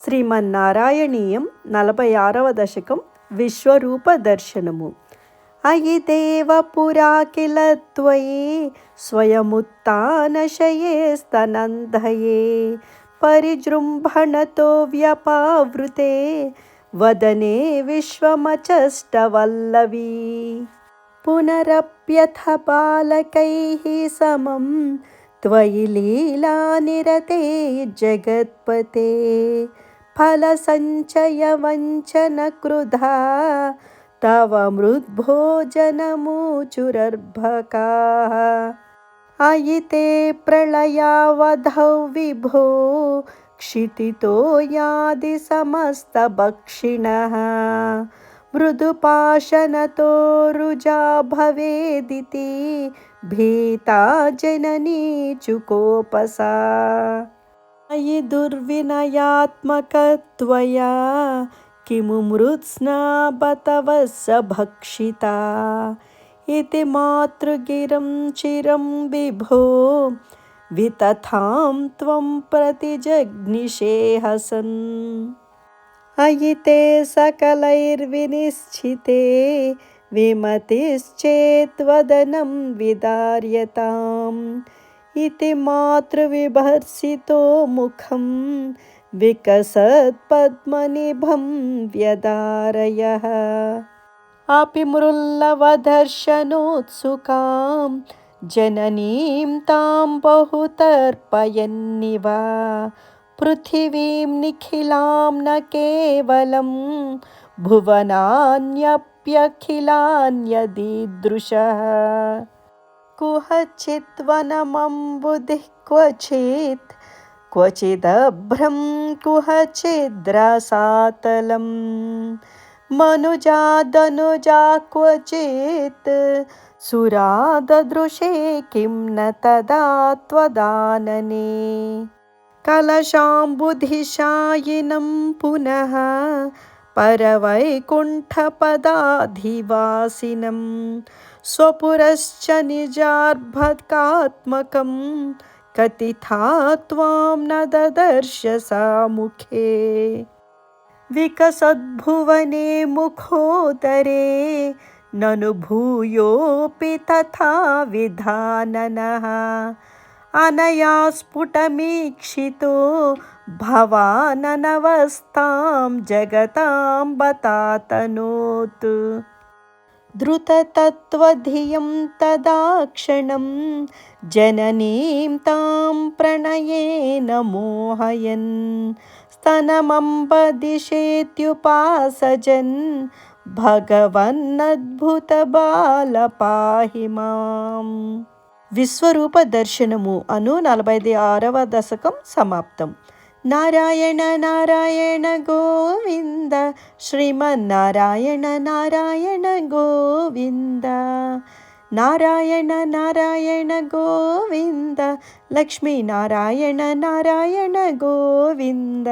శ్రీమన్నారాయణీయం 46వ దశకం విశ్వరూప దర్శనము. అయి దేవ పురా కిల త్వయి స్వయముత్థానశయే స్తనందయే పరిజృంభణతో వ్యపావృతే వదనే విశ్వమచష్టవల్లవీ పునరప్యథ బాలకైః సమం త్వయి లీలానిరతే జగత్పతే ఫలసంచయ వంచన క్రుధా తవ మృద్భోజనమూచురర్భకాః అయి తే ప్రళయావధౌ విభో క్షితితో యాది సమస్తభక్షిణః మృదుపాశనతో రుజా భవేదితి భీతా జననీ చుకోపసా అయి దుర్వినయాత్మకత్వయా కిము మృత్స్నాబతవస్స భక్షితా ఇతి మాతృగిరం చిరం విభో వితథాం త్వం ప్రతిజగ్నిషేహసన్ అయి తే సకలైర్వినిశ్చితే విమతిశ్చేత్వదనం విదార్యతాం ఇతి మాతృవిభర్సితో ముఖం వికసత్పద్మనిభం వ్యదారయః అపి మృల్లవదర్శనోత్సుకాం జననీం తాం బహుతర్పయన్నివ పృథివీం నిఖిలాం న కేవలం భువనాన్యప్యఖిలాన్యదీదృశః కుహచిద్వనమంబుధిః క్వచిదభ్రం కుహచిద్రసాతలం మనుజాదనుజా క్వచిత్ సురాదదృశే కిం న తదా త్వదాననే కలశాంబుధిశాయినం పునః పరవైకుంఠపదాధివాసినం స్వపురశ్చ నిజార్భకాత్మకం కతిథా త్వాం న దదర్శ సాముఖే వికసద్భువనే ముఖోదరే నను భూయోపి తథా విధాననః అనయా స్ఫుటమీక్షితో భవాననవస్తాం జగతాం బతాతనోత్ ధృతతత్వధియం తదా క్షణం జననీం తాం ప్రణయేన మోహయన్ స్తనమంబదిశేత్యుపాసజన్ భగవన్నద్భుత బాల పాహి మాం. విశ్వరూప దర్శనము అను 46వ దశకం సమాప్తం. నారాయణ నారాయణ గోవింద శ్రీమన్నారాయణ నారాయణ గోవింద నారాయణ నారాయణ గోవింద లక్ష్మీనారాయణ నారాయణ గోవింద.